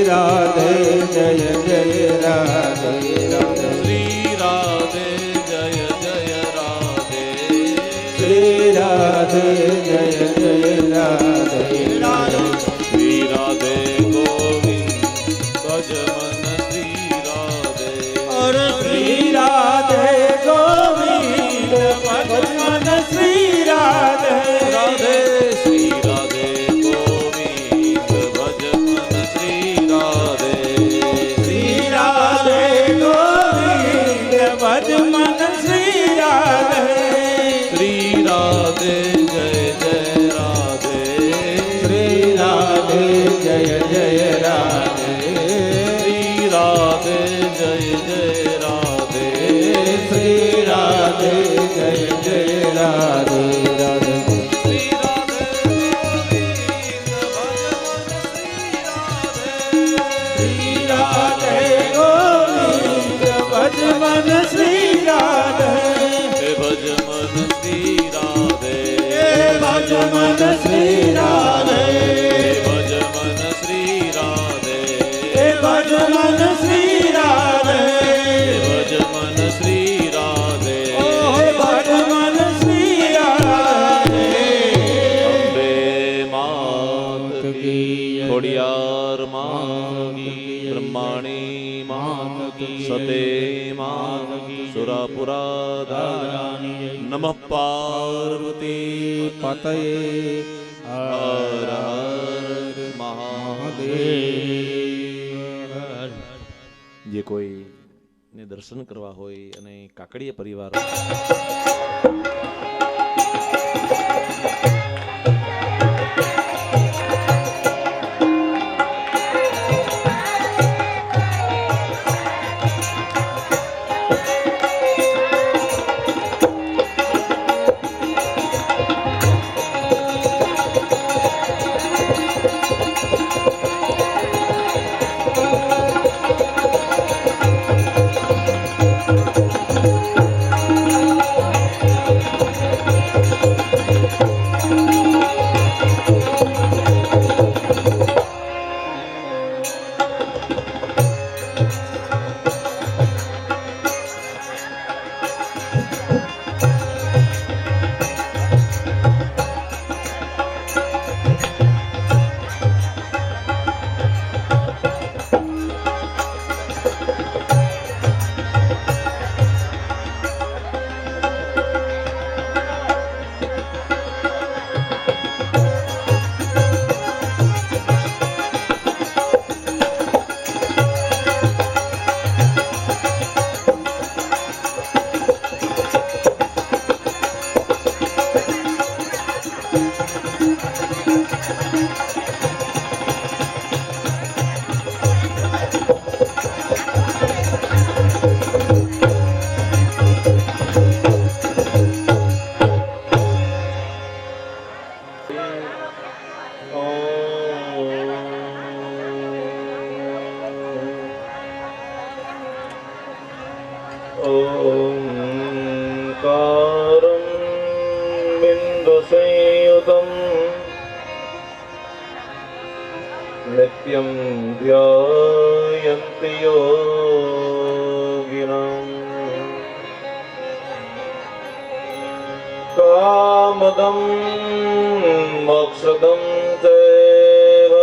राधे जय जय राधे राधे श्री राधे जय जय राधे श्री राधे जय जय राधे राधे श्री राधे गोविंद भज मन श्री राधे और श्री राधे गोविंद भज मन श्री राधे राधे श्री राधे गोविंद भज मन श्री राधे श्री राधे गोविंद भज मन श्री राधे श्री राधे जय जय राधे श्री राधे जय जय राधे श्री राधे जय जय राधे श्री राधे जय जय राधे राधे श्री राधे गोविंद भज मन श्री राधे श्री राधे गोविंद भज मन श्री राधे हे भज मन श्री राधे भज मन श्री राधे हे भज मन श्री राधे भज मन श्री राधे हे भज मन श्री राधे भज मन श्री राधे अम्बे मात की खोडियार मात की ब्रह्माणी मात की सते मात की सुरापुरा दानी नमः पार्वती पतये हर हर महादेव જે કોઈ ને દર્શન કરવા હોય અને કાકડીયા પરિવાર ओंकारं बिन्दुसंयुतं नित्यं ध्यायन्ति योगिनम् कामदं मोक्षदं चैव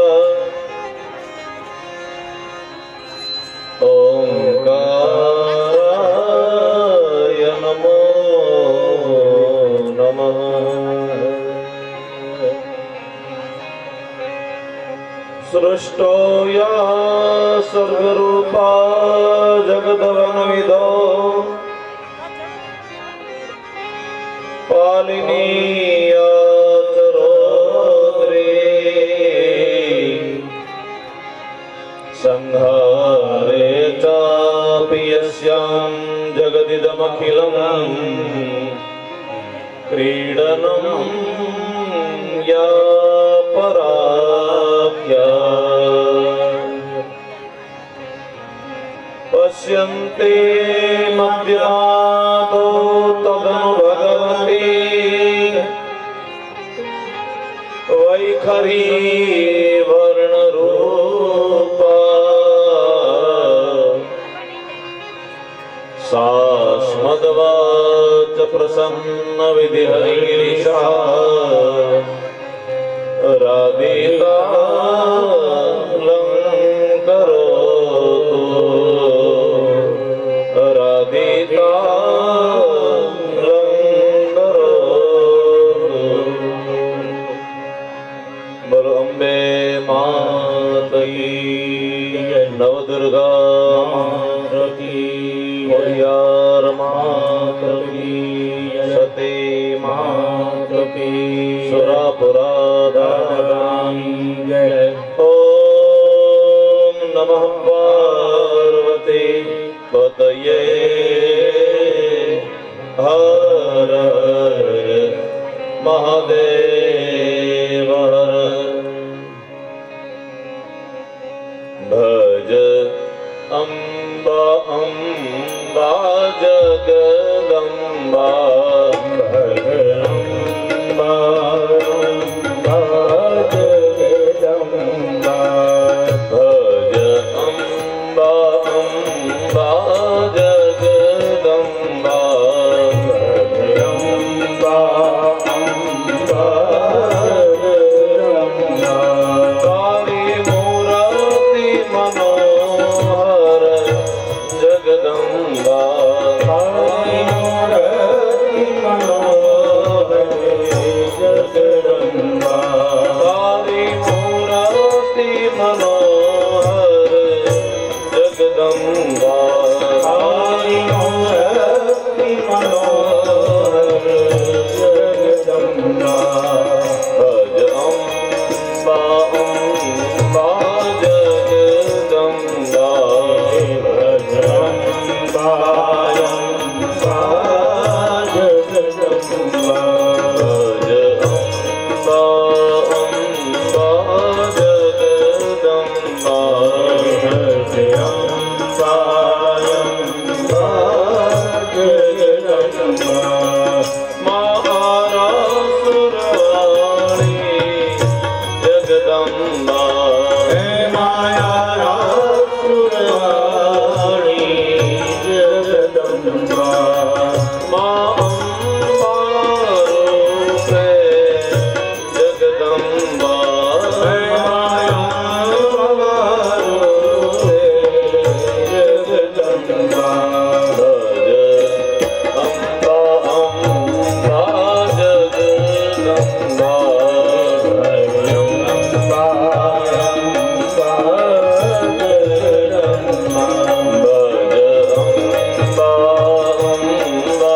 ओंकाराय नमो नमः। सृष्टो या सर्वरूपा जगदवनविदो पालिनीया चरोद्रे संहारे चापि यस्यां जगदिदमखिलं क्रीडनं या पराख्या पश्यन्ते मध्यमातो तदनु भगवती वैखरी वर्णरूपा मद्वाच प्रसन्न विधि हरिगिरिशा राधिका लंकरोतु राधिका लंकरोतु बोलो अम्बे मात की नवदुर्गा मात की होलियार मात की सती मात की सुरापुरा ओम नमः पार्वती पतये हर हर महादेव हर भज अम्बा अम्बा जगदम्बा भज अम्बा अम्बा जगदम्बा भज अम्बा अम्बा जगदम्बा भज अम्बा अम्बा जगदम्बा काली मूर्ति मनोहर जगदम्बा काली मूर्ति मनोहर जगदम्बा काली मूर्ति मनोहर जगदम्बा काली मूर्ति मनोहर जगदम्बा भज अम्बा अम्बा जगदम्बा भज अम्बा अम्बा जगदम्बा भज अम्बा अम्बा जगदम्बा भज अम्बा अम्बा जगदम्बा महारासुरवाणी जगदम्बा हे मायासुरवाणी जगदम्बा मां अम्बा रूपे जगदम्बा हे मायारूपे जगदम्बा भज अम्बा अम्बा जगदम्बा भज अम्बा अम्बा जगदम्बा भज अम्बा अम्बा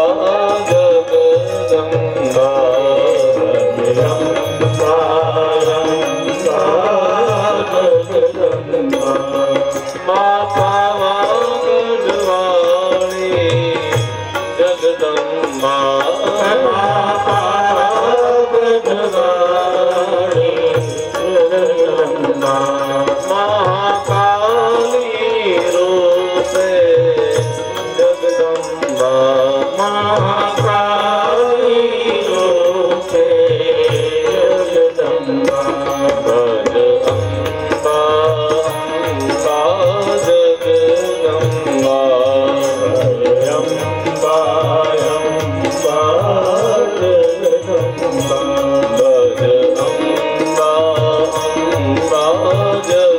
जगदम्बा भज अम्बा अम्बा जगदम्बा मां पावागढ़वाणी जगदम्बा मां पावागढ़वाणी जगदम्बा महाकाली रूपे जगदम्बा महाकाली रूपे जगदम्बा भज अम्बा अम्बा जगदम्बा भज अम्बा अम्बा जगदम्बा भज अम्बा अम्बा जगदम्बा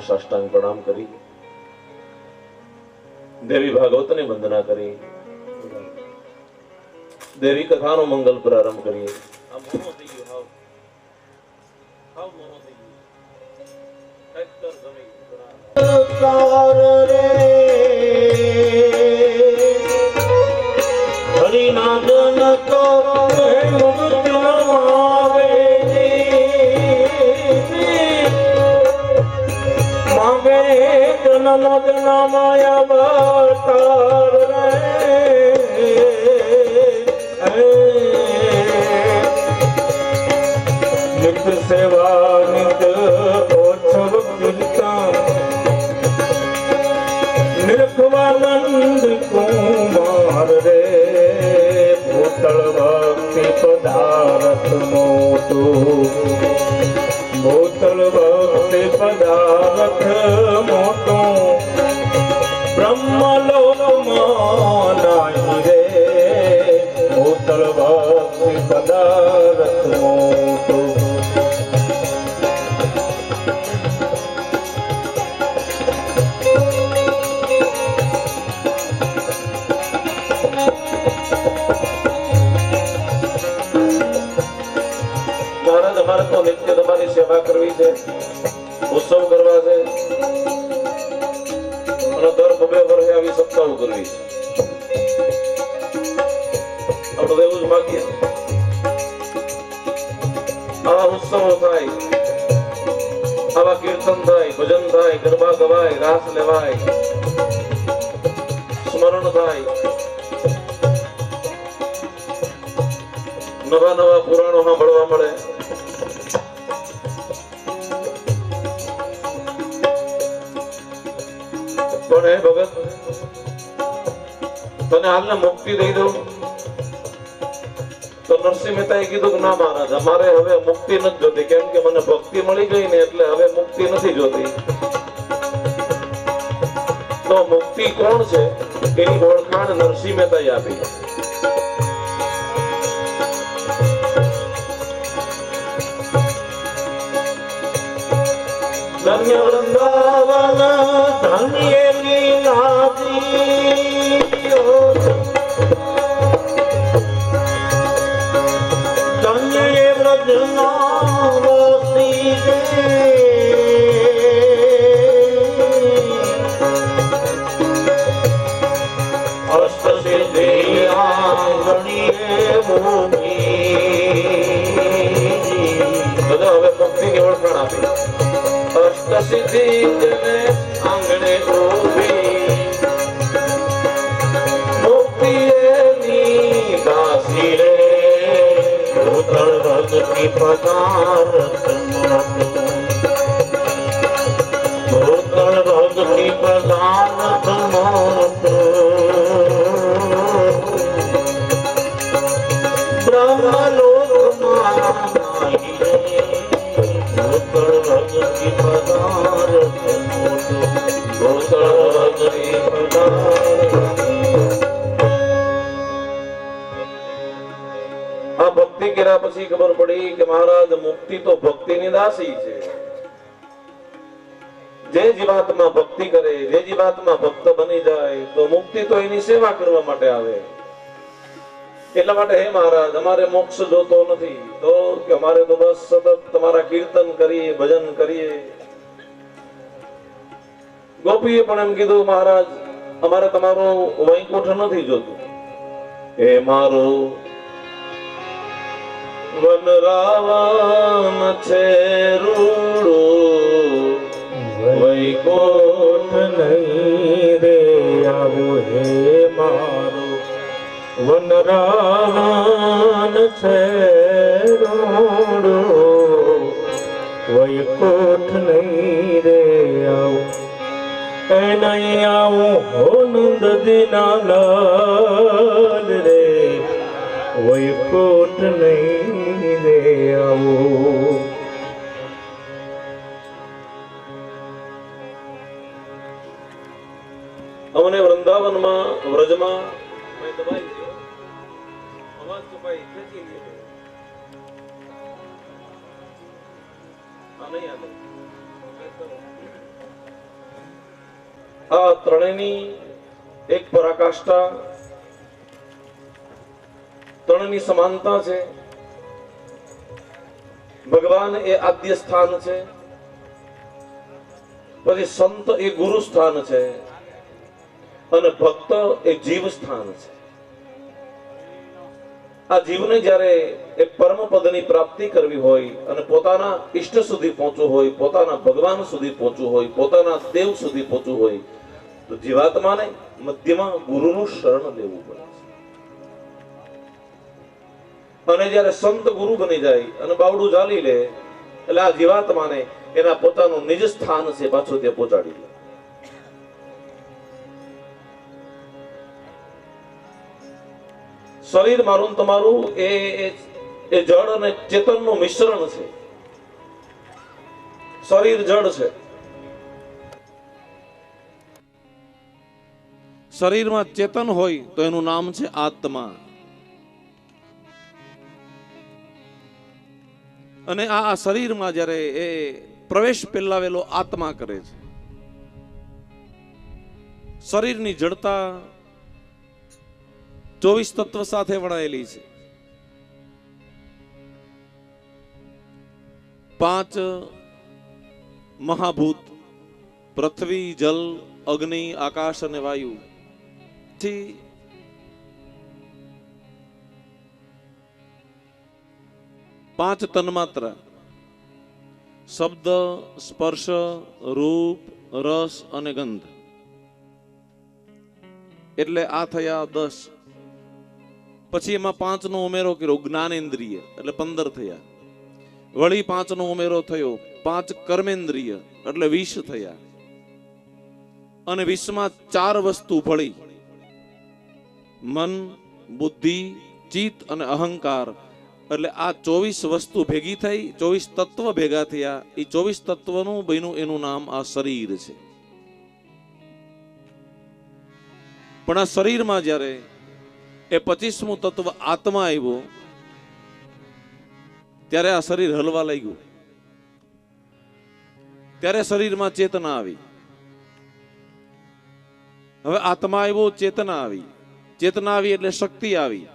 સાષ્ટાંગ પ્રણામ કરી દેવી ભાગવતની વંદના કરી દેવી કથાનો મંગલ પ્રારંભ કરીએ. માયા બતાર નિત્ય સેવા નિત્ય ઓછવ કીર્તન નિરખવાનંદ કુમાર રે ભૂતળ ભક્તિ પદાર્થ મોટું ભૂતળ ભક્તિ પદાર્થ મોટું બ્રહ્મલોકમાં નાહી રે ભૂતળ ભક્તિ પદાર્થ મોટું. અમારે તો નિત્ય તમારી સેવા કરવી છે, ઉત્સવ કરવા છે અને દર 2 વર્ષે આવી સપ્તાહ કરવી છે. આપણે એવું જ માગીએ આવા ઉત્સવો થાય, આવા કીર્તન થાય, ભજન થાય, ગરબા ગવાય, રાસ લેવાય, સ્મરણ થાય, નવા નવા પુરાણો સાંભળવા મળે. પણ હે ભગત, તને હાલને મુક્તિ દઈ દઉં તો નરસિંહ મહેતાએ કીધું કે ના મહારાજ, અમારે હવે મુક્તિ નથી જોતી, કેમ કે મને ભક્તિ મળી ગઈ ને એટલે હવે મુક્તિ નથી જોતી. તો મુક્તિ કોણ છે એની ઓળખાણ નરસિંહ મહેતાએ આપી. ધન્ય વૃંદાવન ધન્ય લીલાજી, ધન્ય એ વ્રજનાવસી અષ્ટ સિદ્ધિ આંગણીએ મોહી. બધા હવે ભક્તિની પ્રમાણ આપે. અષ્ટ સિદ્ધિ જને આંગણે ઊભી, મુક્તિ એની દાસી રે, ભૂતળ ભક્તિ પદાર્થ મોટો, ભૂતળ ભક્તિ પદાર્થ મોટો, બ્રહ્મલોકમાં નાહી રે, ભૂતળ ભક્તિ પદાર્થ મોટો, ભૂતળ ભક્તિ પદાર્થ. આ ભક્તિ કર્યા પછી ખબર પડી કે મહારાજ મુક્તિ તો ભક્તિની દાસી છે. જે જીવાત્મા ભક્તિ કરે, જે જીવાત્મા ભક્ત બની જાય તો મુક્તિ તો એની સેવા કરવા માટે આવે. એટલા માટે હે મહારાજ, અમારે મોક્ષ જોતો નથી તો કે અમારે તો બસ સતત તમારા કીર્તન કરીએ, ભજન કરીએ. ગોપીએ પણ એમ કીધું, મહારાજ અમારે તમારું વૈકુંઠ નથી જોતું. હે મારો વન રાવણ છે રૂડો, વૈકુંઠ નહીં રે આવો હે મારો વન રાવણ છે રોડો, વૈકુંઠ નહીં રે આવો એ નહીં આવું હો નંદ દીના લાલ રે, વૈકુંઠ નહીં રે આવો. અમને વૃંદાવનમાં વ્રજમાં દબાઈ ગયો, અવાજ કપાઈ, ખેંચી લીધો. આ નહીં આવે. આ ત્રણેયની એક પરાકાષ્ઠા, ત્રણની સમાનતા છે. ભગવાન એ આદ્ય સ્થાન છે, પછી સંત એ ગુરુ સ્થાન છે, અને ભક્ત એ જીવ સ્થાન છે. આ જીવને જ્યારે એ પરમ પદની પ્રાપ્તિ કરવી હોય અને પોતાના ઈષ્ટ સુધી પહોંચવું હોય, પોતાના ભગવાન સુધી પહોંચવું હોય, પોતાના દેવ સુધી પહોંચવું હોય તો જીવાત્માને મધ્યમાં ગુરુનું શરણ લેવું પડે છે. અને જ્યારે સંત ગુરુ બની જાય અને બાવડું ચાલી લે એટલે આ જીવાત્માને એના પોતાનું નિજ સ્થાન છે પાછું ત્યાં પહોંચાડી લે. શરીર મારું તમારું એ જળ અને ચેતનનું મિશ્રણ છે. શરીર જળ છે, શરીરમાં ચેતન હોય તો એનું નામ છે આત્મા. અને આ શરીરમાં જ્યારે એ પ્રવેશ પેલાવેલો આત્મા કરે છે. શરીરની જડતા 24 તત્વ સાથે વણાયેલી છે. 5 મહાભૂત, પૃથ્વી, જલ, અગ્નિ, આકાશ અને વાયુ થી 5 તન્માત્રા, શબ્દ, સ્પર્શ, રૂપ, રસ અને ગંધ, એટલે આ થયા 10. પછી એમાં 5 નો ઉમેરો કર્યો, જ્ઞાનેન્દ્રિય એટલે 15 થયા. વળી 5 નો ઉમેરો થયો, 5 કર્મેન્દ્રિય એટલે 20 થયા. અને 20માં 4 વસ્તુ ભળી, મન, બુદ્ધિ, ચિત્ત અને અહંકાર, એટલે આ 24 વસ્તુ ભેગી થઈ, 24 તત્વ ભેગા થયા. એ 24 તત્વનું બન્યું એનું નામ આ શરીર છે. પણ આ શરીરમાં જ્યારે એ 25મું તત્વ આત્મા આવ્યો ત્યારે આ શરીર હલવા લાગ્યું. ત્યારે શરીરમાં ચેતના આવી. હવે આત્મા આવ્યો, ચેતના આવી. ચેતના આવી એટલે શક્તિ આવી.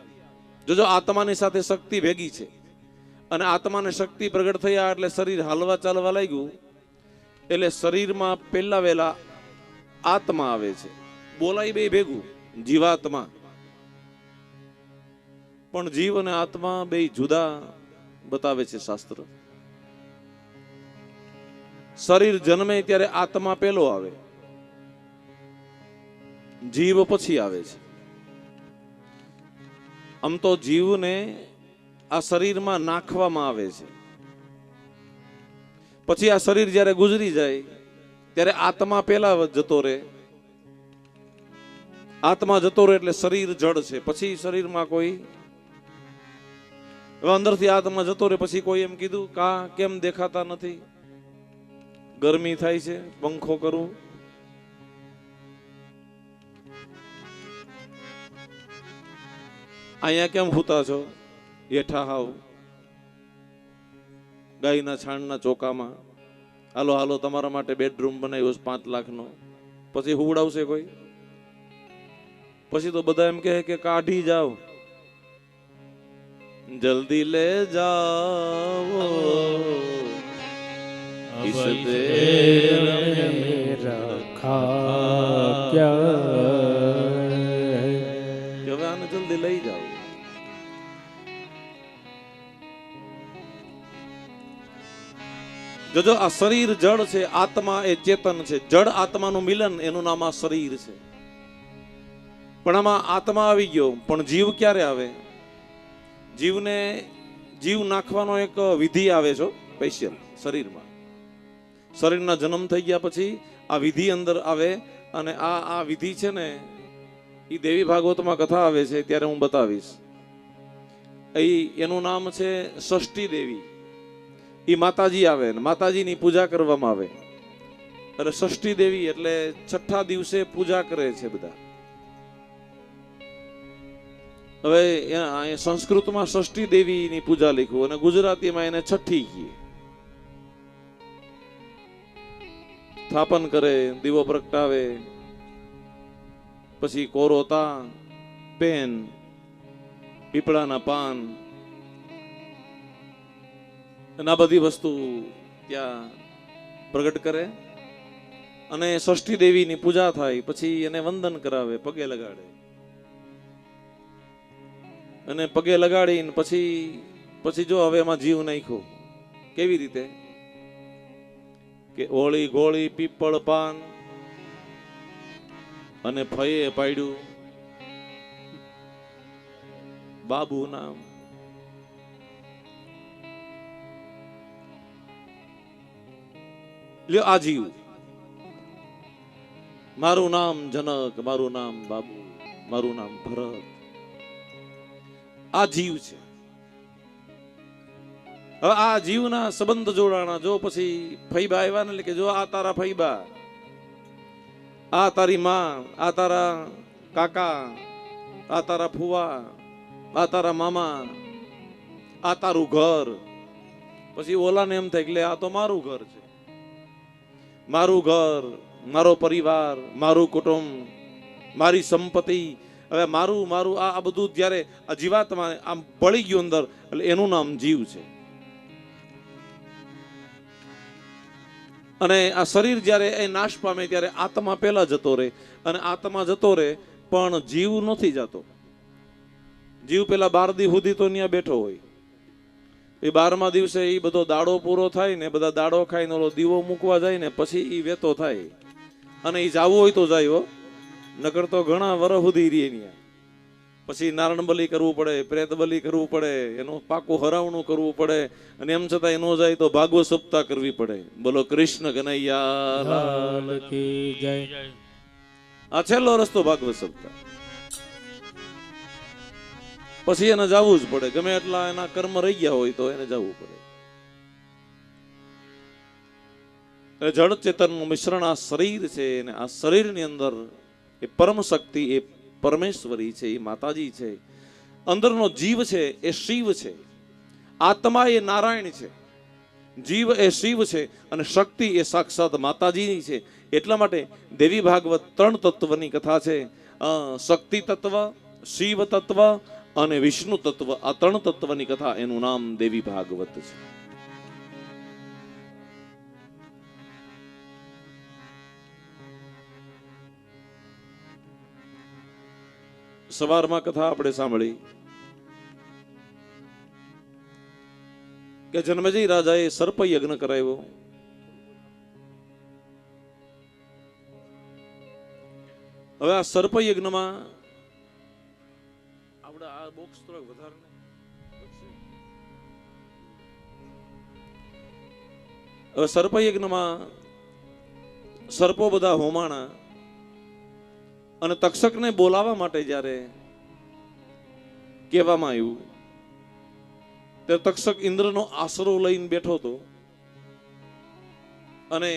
જો આત્માની સાથે શક્તિ ભેગી છે અને આત્માને શક્તિ પ્રગટ થયા એટલે શરીર હાલવા ચાલવા લાગ્યું. એટલે શરીરમાં પહેલા વહેલા આત્મા આવે છે. બોલાય બે ભેગું, જીવાત્મા. પણ જીવ અને આત્મા બે જુદા બતાવે છે શાસ્ત્ર. શરીર જન્મે ત્યારે આત્મા પેલો આવે, જીવ પછી આવે છે. આમ તો જીવને આ શરીરમાં નાખવામાં આવે છે, પછી આ શરીર જ્યારે ગુજરી જાય ત્યારે આત્મા પેલા જતો રહે. આત્મા જતો રહે એટલે શરીર જડ છે. પછી શરીરમાં કોઈ અંદરથી આત્મા જતો રહે પછી કોઈ એમ કીધું કા કેમ દેખાતા નથી, ગરમી થાય છે, પંખો કરું. અહીંયા કેમ સૂતા છો, હેઠા હાવ ગાયના છાણના ચોકામાં. હાલો હાલો તમારા માટે બેડરૂમ બનાવ્યો છે 5 લાખનો. પછી હુવડાવશે કોઈ? પછી તો બધા એમ કહે કે કાઢી જાઓ, જલ્દી લે જાઓ इस देर में रखा क्या, હવે આને જલ્દી લઈ જાઓ. જો આ શરીર જડ છે, આત્મા એ ચેતન છે. જડ આત્માનું મિલન, એનું નામ આ શરીર છે. પણ આમાં આત્મા આવી ગયો, પણ જીવ ક્યારે આવે? જીવને જીવ નાખવાનો એક વિધિ આવે છે સ્પેશિયલ શરીરમાં. શરીરના જન્મ થઈ ગયા પછી આ વિધિ અંદર આવે, અને આ વિધિ છે ને એ દેવી ભાગવતમાં કથા આવે છે ત્યારે હું બતાવીશ. એનું નામ છે ષષ્ઠી દેવી. એ માતાજી આવે ને માતાજીની પૂજા કરવામાં આવે. એટલે ષષ્ઠી દેવી એટલે છઠ્ઠા દિવસે પૂજા કરે છે બધા. હવે સંસ્કૃતમાં ષષ્ઠી દેવીની પૂજા લખ્યું અને ગુજરાતીમાં એને છઠ્ઠી કહીએ. સ્થાપન કરે, દીવો પ્રગટાવે, પછી કોરોતા, પેન, પીપળાના પાન અને આ બધી વસ્તુ ત્યાં પ્રગટ કરે. અને ષષ્ઠી દેવીની પૂજા થાય પછી એને વંદન કરાવે, પગે લગાડે. અને પગે લગાડીને પછી જો હવે એમાં જીવ નાખ્યો. કેવી રીતે? કે ઓળી ગોળી પીપળ પાન અને ફઈએ પાડ્યું બાબુ નામ. લ્યો આ જીવ, મારું નામ જનક, મારું નામ બાબુ, મારું નામ ભરત. આ જીવ છે. હવે આ જીવના સંબંધ જોડાણા. જો પછી ફઈબા આવ્યા ને, એટલે કે જો આ તારા ફઈબા, આ તારી માં, આ તારા કાકા, આ તારા ફુવા, આ તારા મામા, આ તારું ઘર. પછી ઓલાને એમ થાય કે આ તો મારું ઘર છે, મારું ઘર, મારો પરિવાર, મારું કુટુંબ, મારી સંપત્તિ. હવે મારું મારું આ બધું જ્યારે આ જીવાત્મા આમ ભળી ગયું અંદર, એટલે એનું નામ જીવ છે. અને આ શરીર જ્યારે એ નાશ પામે ત્યારે આત્મા પહેલા જતો રહે. અને આત્મા જતો રહે પણ જીવ નથી જતો. જીવ પેલા 12 દી સુધી તો ત્યાં બેઠો હોય. એ 12મા દિવસે એ બધો દાડો પૂરો થાય ને, બધા દાડો ખાઈને ઓલો દીવો મૂકવા જાય ને, પછી એ વેતો થાય. અને એ જાવું હોય તો જાય હો, નકર તો ઘણા વર્ષ સુધી રહે ત્યાં. પછી નારાયણ બલી કરવું પડે, પ્રેત બલી કરવું પડે, એનું પાકું હરાવણું કરવું પડે. અને એમ છતાં ન જાય તો ભાગવત સપ્તાહ કરવી પડે. બોલો કૃષ્ણ કનૈયા લાલ કી જય. આ છેલ્લો રસ્તો ભાગવત સપ્તાહ. પછી એને જવું જ પડે, ગમે એટલા એના કર્મ રહી ગયા હોય તો એને જવું પડે. જળ ચેતનનું મિશ્રણ આ શરીર છે. અને આ શરીરની અંદર એ પરમ શક્તિ, એ પરમેશ્વરી છે, એ માતાજી છે. અંદરનો જીવ છે એ શિવ છે, આત્મા એ નારાયણ છે, જીવ એ શિવ છે અને શક્તિ એ સાક્ષાત માતાજીની છે. એટલા માટે દેવી ભાગવત 3 તત્વની કથા છે. શક્તિ તત્વ, શિવ તત્વ અને વિષ્ણુ તત્વ. આ 3 તત્વની કથા, એનું નામ દેવી ભાગવત છે. સવારમાં કથા આપણે સાંભળી કે જન્મેજય રાજાએ સર્પ યજ્ઞ કરાવ્યો. હવે આ સર્પયજ્ઞમાં આપણે આ બોક્સ થોડોક વધારે હવે સર્પયજ્ઞમાં સર્પો બધા હોમાણા અને તક્ષકને બોલાવવા માટે જ્યારે કહેવામાં આવ્યું ત્યારે તક્ષક ઇન્દ્રનો આશરો લઈને બેઠો હતો અને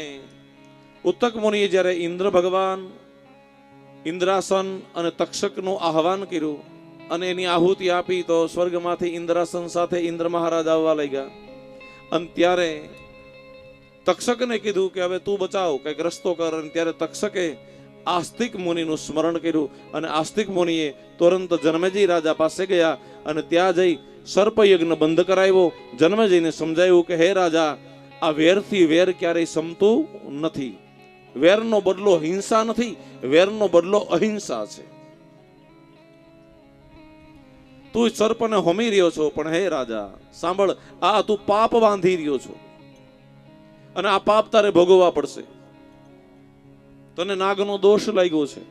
ઉત્તક મુનિએ જ્યારે ઇન્દ્ર ભગવાન ઇન્દ્રાસન અને તક્ષકનું આહવાન કર્યું અને એની આહુતિ આપી તો સ્વર્ગમાંથી ઇન્દ્રાસન સાથે ઇન્દ્ર મહારાજ આવવા લાગ્યા અને ત્યારે તક્ષકને કીધું કે હવે તું બચાવ કઈક રસ્તો કર. અને ત્યારે તક્ષકે આસ્તિક મુનિનું સ્મરણ કર્યું અને આસ્તિક મુનિએ તુરંત જન્મેજી રાજા પાસે ગયા અને ત્યાં જઈ સર્પયજ્ઞ બંધ કરાવ્યો. જન્મેજીને સમજાયું કે હે રાજા, આ વેરથી વેર ક્યારેય સમતું નથી. વેરનો બદલો હિંસા નથી, વેરનો બદલો અહિંસા છે. તું સર્પને હોમી રહ્યો છો, પણ હે રાજા સાંભળ, આ તું પાપ બાંધી રહ્યો છો અને આ પાપ તારે ભોગવવા પડશે. તને નાગનો દોષ લાગ્યો છે.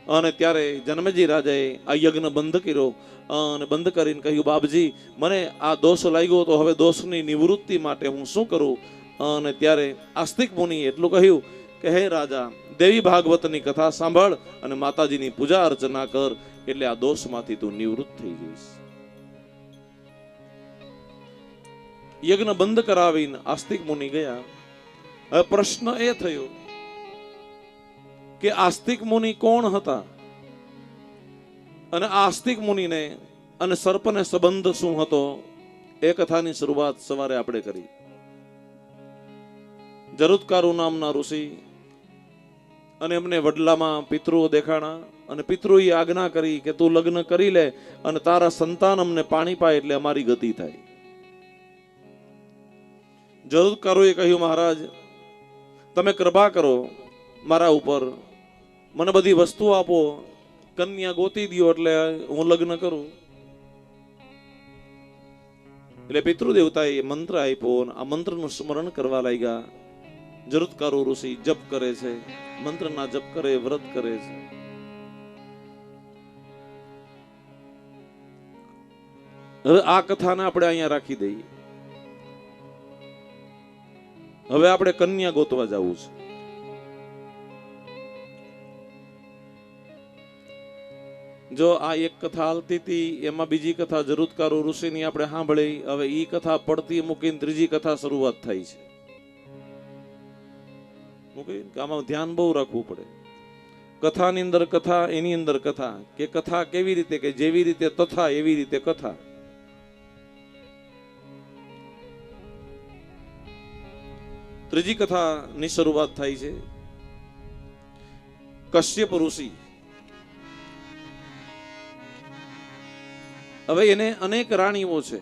અને ત્યારે જન્મેજી રાજાએ આ યજ્ઞ બંધ કર્યો અને બંધ કરીને કહ્યું, બાપજી મને આ દોષ લાગ્યો તો હવે દોષની નિવૃત્તિ માટે હું શું કરું? અને ત્યારે આસ્તિક મુનિએ એટલું કહ્યું કે હે રાજા, દેવી ભાગવતની કથા સાંભળ અને માતાજીની પૂજા અર્ચના કર, એટલે આ દોષમાંથી તું નિવૃત્ત થઈ જઈશ. યજ્ઞ બંધ કરાવીને આસ્તિક મુનિ ગયા. હવે પ્રશ્ન એ થયો કે આસ્તિક મુનિ કોણ હતા અને આસ્તિક મુનિને અને સર્પને સંબંધ શું હતો? એ કથાની શરૂઆત સવારે આપણે કરી. જરુત્કારુ નામના ઋષિ અને એમને વડલામાં પિતૃઓ દેખાણા અને પિતૃએ આજ્ઞા કરી કે તું લગ્ન કરી લે અને તારા સંતાન અમને પાણી પાય એટલે અમારી ગતિ થાય. જરુત્કારુએ કહ્યું, મહારાજ તમે કૃપા કરો મારા ઉપર, મને બધી વસ્તુ આપો, કન્યા ગોતી દો એટલે હું લગ્ન કરું. એટલે પિતૃદેવતાએ મંત્ર આપ્યો અને આ મંત્રનું સ્મરણ કરવા લાગ્યા. જરુત્કારુ ઋષિ જપ કરે છે, મંત્રના જપ કરે, વ્રત કરે છે. હવે આ કથાને આપણે અહીંયા રાખી દઈએ. હવે આપણે કન્યા ગોતવા જવું છે. જો આ એક કથા હાલતી હતી, એમાં બીજી કથા જરુત્કારુ ઋષિની આપણે સાંભળી. હવે ઈ કથા પડતી મૂકીને ત્રીજી કથા શરૂઆત થઈ છે. આમાં ધ્યાન બહુ રાખવું પડે. કથાની અંદર કથા, એની અંદર કથા, કે કથા કેવી રીતે, કે જેવી રીતે તથા એવી રીતે કથા. ત્રીજી કથાની શરૂઆત થાય છે. કશ્યપ ઋષિ, હવે એને અનેક રાણીઓ છે.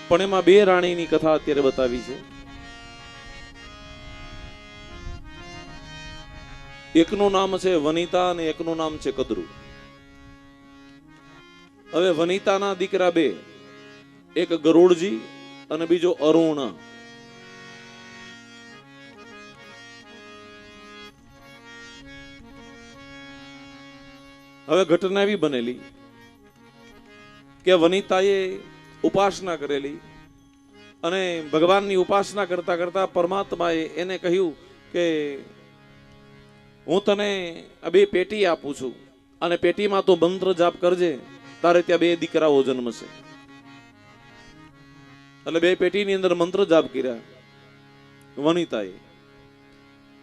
પણ એમાં બે રાણીની કથા અત્યારે બતાવી છે. એકનું નામ છે વનિતા અને એકનું નામ છે કદ્રુ. હવે વનિતાના દીકરા બે, એક ગરુડજી અને બીજો અરુણ. હવે ઘટના એવી બનેલી કે વનિતાએ ઉપાસના કરેલી અને ભગવાનની ઉપાસના કરતા કરતા પરમાત્માએ એને કહ્યું કે હું તને આ બે પેટી આપું છું અને પેટીમાં તો મંત્ર જાપ કરજે, તારે ત્યાં બે દીકરાઓ જન્મશે. એટલે બે પેટીની અંદર મંત્ર જાપ કર્યા વનિતાએ.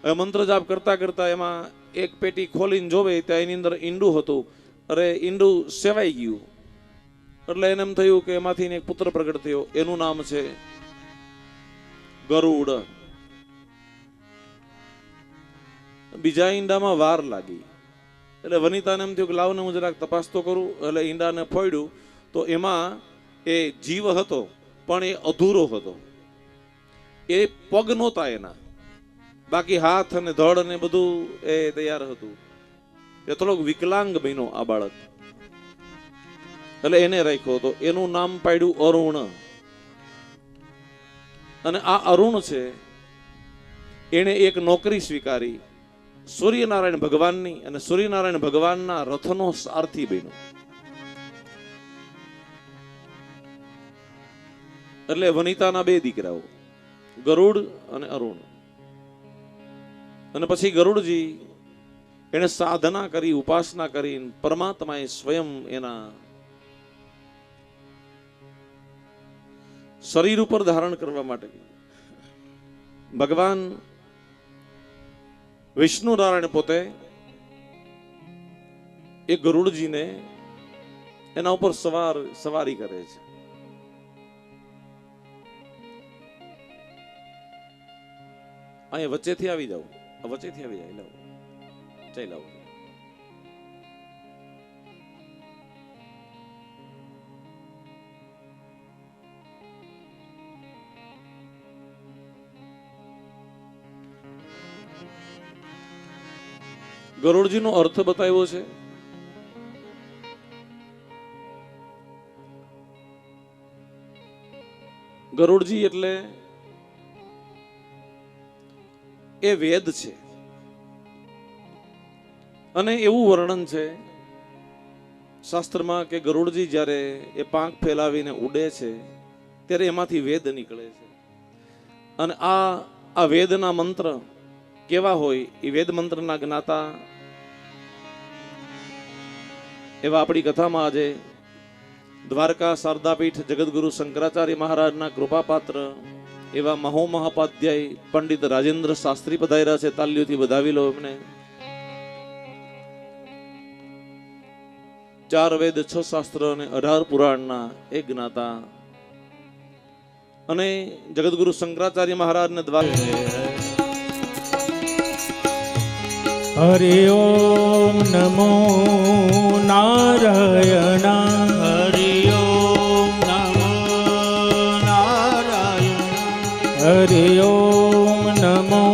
હવે મંત્ર જાપ કરતા કરતા એમાં એક પેટી ખોલીને જોવે ત્યાં એની અંદર ઈંડું હતું. અરે ઈંડું સેવાઈ ગયું એટલે એને એમ થયું કે એમાંથી એક પુત્ર પ્રગટ થયો, એનું નામ છે ગરુડ. બીજા ઈંડામાં વાર લાગી એટલે વનિતાને એમ થયું કે લાવને હું જરાક તપાસ તો કરું. એટલે ઈંડાને ફોડ્યું તો એમાં એ જીવ હતો પણ એ અધૂરો હતો. એ પગ નહોતા એના, બાકી હાથ અને ધડ અને બધું એ તૈયાર હતું. એ થોડોક વિકલાંગ બન્યો આ બાળક. એટલે એને રાખ્યો તો એનું નામ પાડ્યું અરુણ. અને આ અરુણ છે એણે એક નોકરી સ્વીકારી સૂર્યનારાયણ ભગવાનની, અને સૂર્યનારાયણ ભગવાનના રથનો સારથી બન્યો. એટલે વનિતાના બે દીકરાઓ, ગરુડ અને અરુણ. અને પછી ગરુડજી એને સાધના કરી, ઉપાસના કરી, પરમાત્માએ સ્વયં એના શરીર ઉપર ધારણ કરવા માટે ભગવાન વિષ્ણુ નારાયણ પોતે એ ગરુડજીને એના ઉપર સવારી કરે છે. અહીંયા વચ્ચેથી આવી જાવ, વચ્ચેથી આવી જાય, લાવો ચાલ લાવો. ગરુડજીનો અર્થ બતાવ્યો છે. ગરુડજી એટલે એ વેદ છે. અને એવું વર્ણન છે શાસ્ત્રમાં કે ગરુડજી જ્યારે એ પાંખ ફેલાવીને ઉડે છે ત્યારે એમાંથી વેદ નીકળે છે. અને આ વેદના મંત્ર કેવા હોય, એ વેદ મંત્રના જ્ઞાતા એવા આપણી કથામાં આજે દ્વારકા શારદાપીઠ જગતગુરુ શંકરાચાર્ય મહારાજના કૃપાપાત્ર એવા મહોમહાપાધ્યાય પંડિત રાજેન્દ્ર શાસ્ત્રી પધાર્યા છે. તાલીઓથી વધાવી લો એમને. 4 વેદ 6 શાસ્ત્ર અને 18 પુરાણના એક જ્ઞાતા અને જગતગુરુ શંકરાચાર્ય મહારાજને દ્વારા હરિ ઓમ નમો નારાયણ. હરિ ઓમ નમો નારાયણ. હરિ ઓમ નમો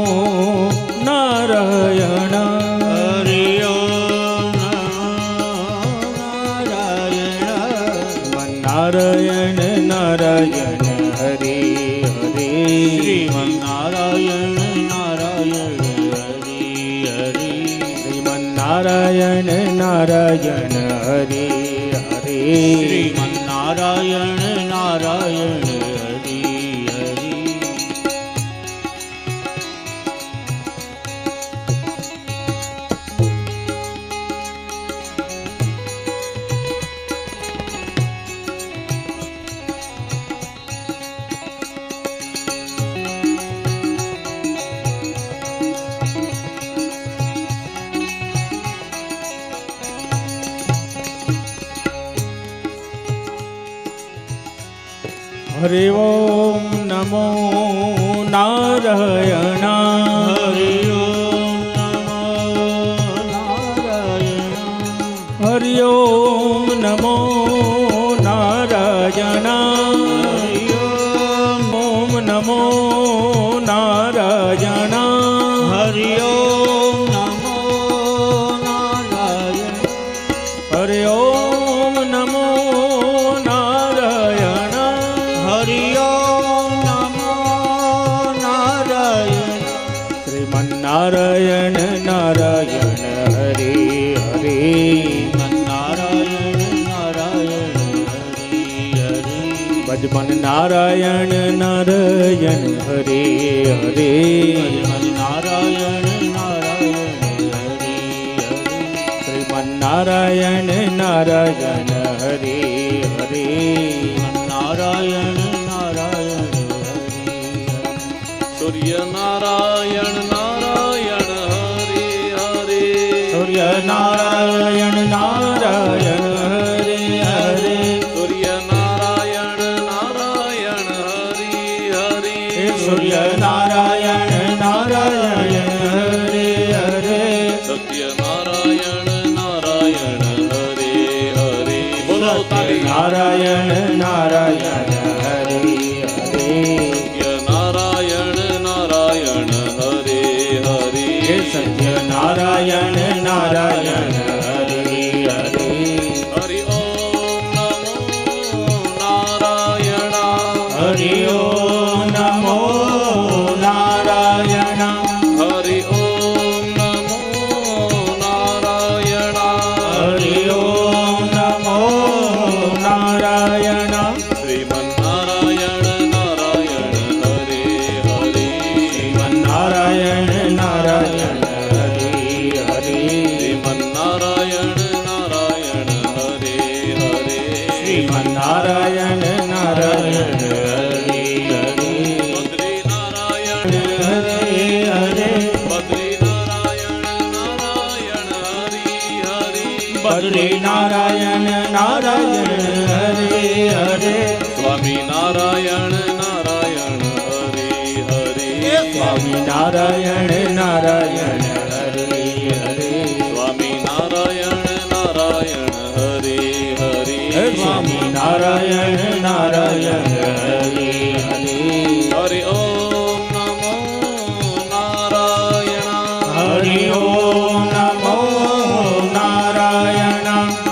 નારાયણ. હરિ ઓમ નારાયણ. નારાયણ નારાયણ હરિ હરિ. શ્રીમન નારાયણ નારાયણ નારાયણ નારાયણ હરિ હરિ. શ્રીમન નારાયણ નારાયણ હરિ હરિ. હરિ ઓમ નમો નારાયણ. હરિ ઓમ નમો નારાયણ. હરિ ઓમ નમો નારાયણ. હરિ ઓમ નમો નારાયણ. હરિ ઓમ નમો નારાયણ. હરિ ઓમ નમો નારાયણ. હરિ ઓમ નમો નારાયણ. શ્રીમન નારાયણ નારાયણ હરિ હરિ. નારાયણ નારાયણ હરિ હરિ. ભજમન નારાયણ નારાયણ હરિ હરિ. નારાયણ નારાયણ હરિ હરિ. શ્રીમન નારાયણ નારાયણ હરિ હરિ. નારાયણ નારાયણ હરિ. સૂર્ય નારાયણ નારાયણ હરિ હરિ. સૂર્ય નારાયણ નારાયણ હરિ હરિ. સૂર્ય નારાયણ નારાયણ હરિ હરિ. સૂર્ય નારાયણ નારાયણ હરિ હરિ. સત્ય નારાયણ નારાયણ હરિ હરિ. બોલો તાળી. નારાયણ નારાયણ હરિ હરિ. સત્ય નારાયણ નારાયણ હરિ હરિ. સત્ય નારાયણ નારાયણ હરિ હરિ. હરિ ઓમ નમો નારાયણ. હરિ ઓમ નમો હે સ્વામી નારાયણ નારાયણ હરે હરે હરિ ઓમ નમો નારાયણ હરિ ઓમ નમો નારાયણ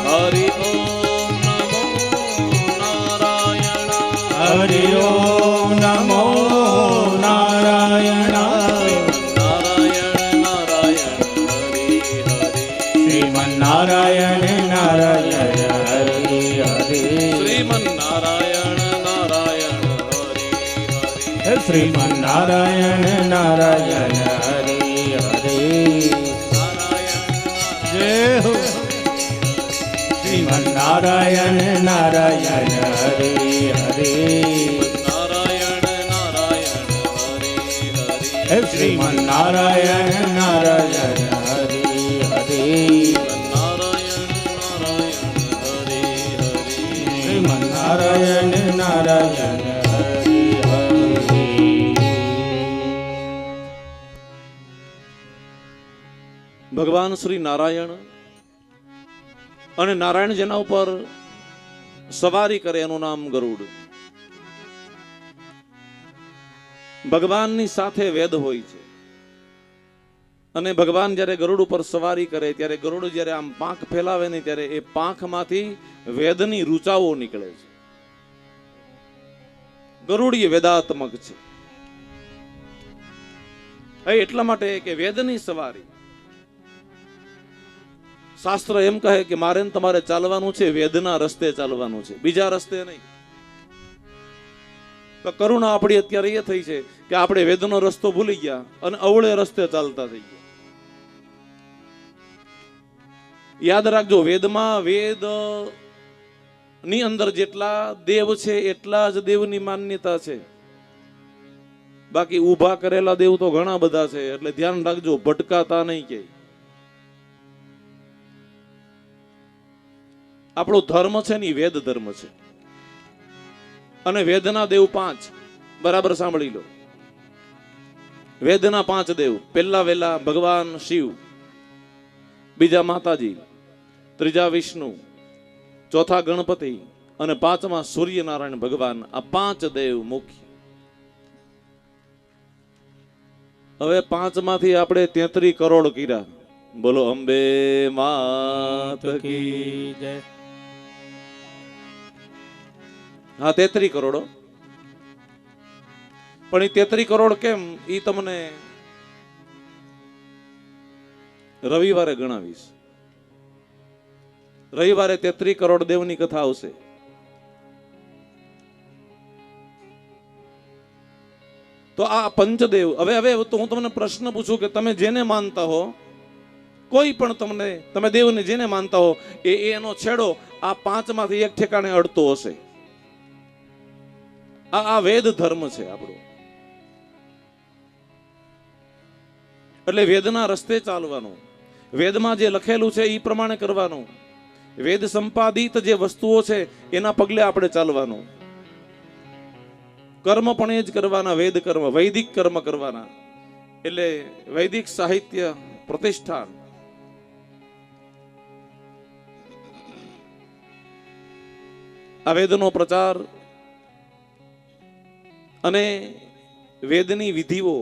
હરિ ઓમ નમો નારાયણ હરિ ઓમ નમો નારાયણ નારાયણ નારાયણ હરિ હરિ શ્રીમન નારાયણ નારાયણ હરે હરે શ્રીમન નારાયણ નારાયણ હરિ હરિ હે શ્રીમન નારાયણ નારાયણ હરે હરે જય હો શ્રીમન નારાયણ નારાયણ હરે હરે નારાયણ નારાયણ હરિ હરિ હે શ્રીમન નારાયણ નારાયણ હરે હરે નારાયણ નારાયણ હરિ હરિ શ્રીમન નારાયણ નારાયણ હરે હરે ભગવાન શ્રી નારાયણ અને નારાયણ જેના ઉપર સવારી કરે એનું નામ ગરુડ. ભગવાનની સાથે વેદ હોય છે અને ભગવાન જ્યારે ગરુડ ઉપર સવારી કરે ત્યારે ગરુડ જ્યારે આમ પાંખ ફેલાવે ને ત્યારે એ પાંખમાંથી વેદની રૂચાઓ નીકળે છે. ગરુડ એ વેદાત્મક છે. એટલા માટે કે વેદની સવારી. શાસ્ત્ર એમ કહે કે મારે ને તમારે ચાલવાનું છે વેદના રસ્તે ચાલવાનું છે, બીજા રસ્તે નહીં. તો કરુણા આપણી અત્યારે એ થઈ છે કે આપણે વેદનો રસ્તો ભૂલી ગયા અને અવળે રસ્તે ચાલતા થઈ ગયા. યાદ રાખજો, વેદમાં વેદ ની અંદર જેટલા દેવ છે એટલા જ દેવની માન્યતા છે. બાકી ઊભા કરેલા દેવ તો ઘણા બધા છે, એટલે ધ્યાન રાખજો, ભટકાતા નહીં કે. આપણો ધર્મ છે ને વેદ ધર્મ છે અને વેદના દેવ 5. બરાબર સાંભળી લો, વેદના 5 દેવ. પહેલા વેલા ભગવાન શિવ, બીજા માતાજી, ત્રીજા વિષ્ણુ, ચોથા ગણપતિ અને 5મા સૂર્યનારાયણ ભગવાન. આ 5 દેવ મુખ્ય. હવે 5માંથી આપણે 33 કરોડ કર્યા. બોલો અંબે માત કી જય. હા, 33 કરોડ. પણ એ 33 કરોડ કેમ એ તમને રવિવારે ગણાવીશ. રવિવારે 33 કરોડ દેવની કથા આવશે. તો આ પંચદેવ. હવે તો હું તમને પ્રશ્ન પૂછું કે તમે જેને માનતા હો, કોઈ પણ તમે દેવને જેને માનતા હો એનો છેડો આ 5માંથી એક ઠેકાણે અડતો હશે. આ વેદ ધર્મ છે આપણો. એટલે વેદના રસ્તે ચાલવાનું, વેદમાં જે લખેલું છે એ પ્રમાણે કરવાનું, વેદ સંપાદિત જે વસ્તુઓ છે એના પગલે આપણે ચાલવાનું. કર્મ પણ એ જ કરવાના, વેદ કર્મ, વૈદિક કર્મ કરવાના. એટલે વૈદિક સાહિત્ય પ્રતિષ્ઠાન. આ વેદનો પ્રચાર અને વેદની વિધિઓ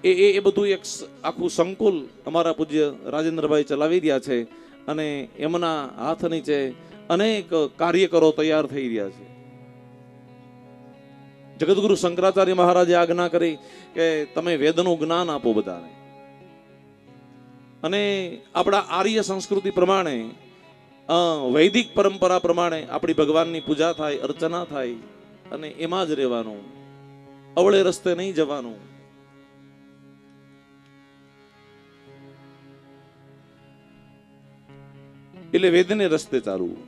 એ બધું એક આખું સંકુલ અમારા પૂજ્ય રાજેન્દ્રભાઈ ચલાવી રહ્યા છે અને એમના હાથ નીચે અનેક કાર્યકરો તૈયાર થઈ રહ્યા છે. જગતગુરુ શંકરાચાર્ય મહારાજે આજ્ઞા કરી કે તમે વેદનું જ્ઞાન આપો બધાને. અને આપણા આર્ય સંસ્કૃતિ પ્રમાણે, વૈદિક પરંપરા પ્રમાણે આપણી ભગવાનની પૂજા થાય, અર્ચના થાય અને એમાં જ રહેવાનું, અવળે રસ્તે નહીં જવાનું. એટલે વેદને રસ્તે ચાલવું.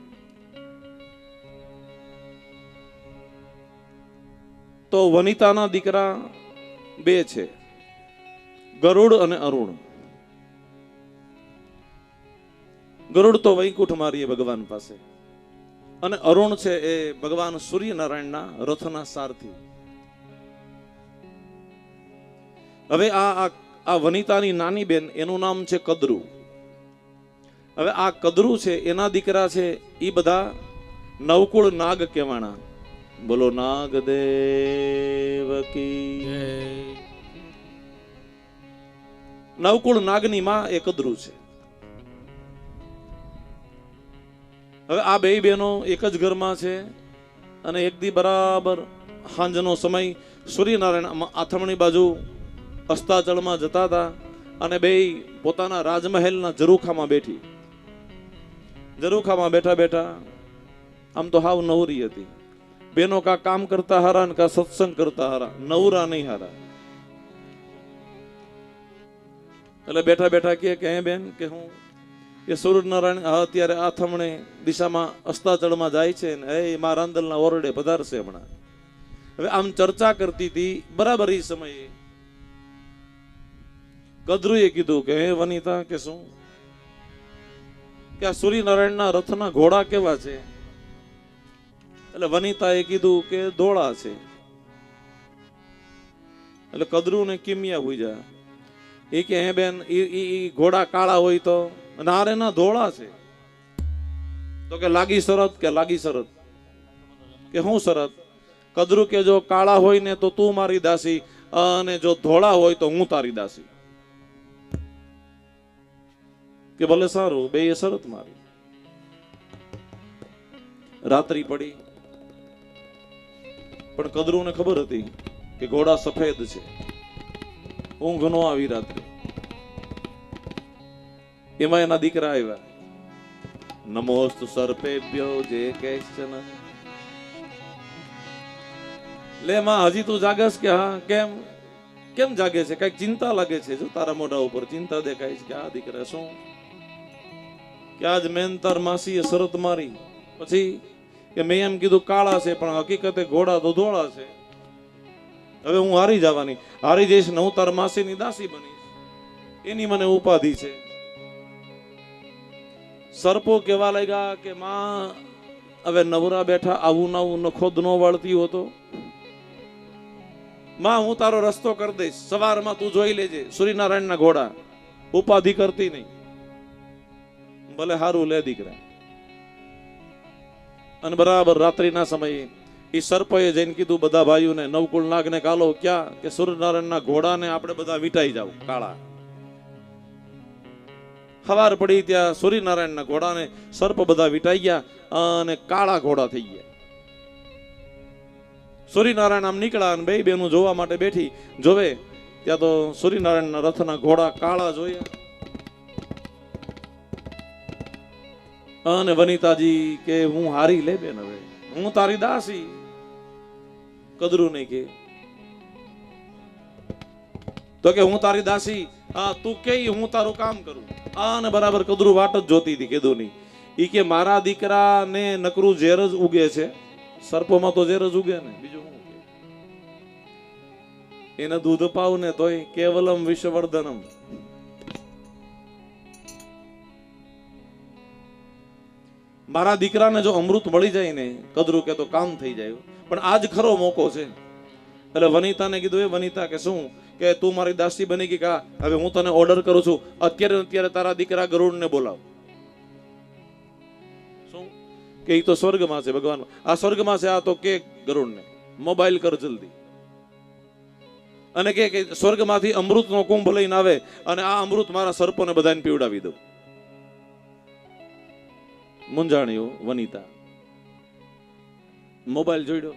તો વનિતાના દીકરા 2 છે, ગરુડ અને અરુણ. ગરુડ તો વૈકુંઠ મારીએ ભગવાન પાસે, અને અરુણ છે એ ભગવાન સૂર્યનારાયણના રથના સારથી. હવે આ વનિતાની નાની બેન, એનું નામ છે કદરુ. હવે આ કદરુ છે એના દીકરા છે એ બધા નવકુળ નાગ કહેવાના. બોલો નાગદેવ કી. નવકુળ નાગની માં એક કદરું છે. હવે આ બે બહેનો એક જ ઘરમાં છે અને એક દી બરાબર સાંજનો સમય સૂર્યનારાયણ આથમણી બાજુ અસ્તાચળમાં જતા હતા અને બે પોતાના રાજમહેલના ઝરૂખામાં બેઠી. ઝરૂખામાં બેઠા બેઠા આમ તો હાવ નવરી હતી. બેનો કા કામ કરતા હારા ને કા સત્સંગ કરતા હારા, નવરા નહીં હારા. એટલે બેઠા બેઠા કે હે બેન કે હું કે સૂર્યનારાયણ અત્યારે આથમણે દિશામાં અસ્તાચળમાં જાય છે ને એ મા રાંદલના ઓરડે પધારશે હમણાં. હવે આમ ચર્ચા કરતી હતી. બરાબર એ સમયે કદરુએ કીધું કે હે વનિતા કે શું કે આ સૂર્યનારાયણના રથના ઘોડા કેવા છે? એટલે વનિતાએ કીધું કે ધોળા છે. એટલે કદરુને કિમિયા હુઈ એ કે હે બેન ઈ ઘોડા કાળા હોય તો નારે ના ધોળા છે. તો કે લાગી શરત કે લાગી શરત કે હું શરત? કદરુ કે જો કાળા હોય ને તો તું મારી દાસી અને જો ધોળા હોય તો હું તારી દાસી. કે ભલે સારું, બે એ શરત મારી. રાત્રિ પડી પણ કદરુને ખબર હતી કે ઘોડા સફેદ છે. ઊંઘ નો આવી રાત્રે. એમાં એના દીકરા આવ્યા. નમોસ્તુ સર્પેભ્યો જે કેશ્ચન. લે માં હજી તું જાગસ કે હા? કેમ કેમ જાગે છે? કઈક ચિંતા લાગે છે. જો તારા મોઢા ઉપર ચિંતા દેખાય છે. કે આ દીકરા શું કે આજ મેન તાર માસીએ શરત મારી. પછી કે મેં એમ કીધું કાળા છે પણ હકીકતે ઘોડા તો ધોળા છે. હવે હું હારી જવાની, હારી જઈશ ને હું તાર માસીની દાસી બનીશ. એની મને ઉપાધિ છે. સર્પો કેવા લાગ્યા કે માં હવે નવરા બેઠા આવું નવું નખોદ નો વાળતી હતો. માં હું તારો રસ્તો કરી દઈશ. સવારમાં તું જોઈ લેજે સૂર્યનારાયણના ઘોડા. ઉપાધિ કરતી નહીં. ભલે હારું લે દીકરા. અને બરાબર રાત્રિના સમયે એ સર્પએ જઈને કીધું બધા ભાઈઓને, નવકુળ નાગને કાલો ક્યાં કે સૂર્યનારાયણના ઘોડાને આપણે બધા વીટાઈ જાવ કાળા. સવાર પડી ત્યાં સૂર્યનારાયણના ઘોડાને સર્પ બધા વીટાઈ ગયા અને કાળા ઘોડા થઈ ગયા. સૂર્યનારાયણ આમ નીકળ્યા અને બે બેનું જોવા માટે બેઠી. જોવે ત્યાં તો સૂર્યનારાયણના રથના ઘોડા કાળા જોયા. અને વનિતાજી કે હું હારી લે બેન, હવે હું તારી દાસી. કદરુ નહીં કે તો કે હું તારી દાસી. હા તું કે હું તારું કામ કરું. અને બરાબર કદરુ વાટ જ જોતી હતી. કીધું નહીં. ઈ કે મારા દીકરા ને નકરું ઝેર જ ઉગે છે. સર્પોમાં તો ઝેર જ ઉગે ને, બીજું શું ઉગે? એને દૂધ પાવ ને તોય કેવલમ વિષવર્ધનમ. મારા દીકરાને જો અમૃત મળી જાય ને, કદરુ કે તો કામ થઈ જાય. પણ આજ ખરો મોકો છે. એટલે વનિતાને કીધું, એ વનિતા કે શું કે તું મારી દાસી બની ગઈ કા? હવે હું તને ઓર્ડર કરું છું, અત્યારે તારા દીકરા ગરુડને બોલાવ. શું કે ઈ તો સ્વર્ગમાં છે ભગવાન. આ સ્વર્ગમાં છે, આ તો કે ગરુડને મોબાઈલ કર જલ્દી. અને કે સ્વર્ગમાંથી અમૃતનો કુંભ લઈને આવે અને આ અમૃત મારા સર્પોને બધાને પીવડાવી દઉં. મુંજાણીઓ વનિતા મોબાઈલ જોડ્યો.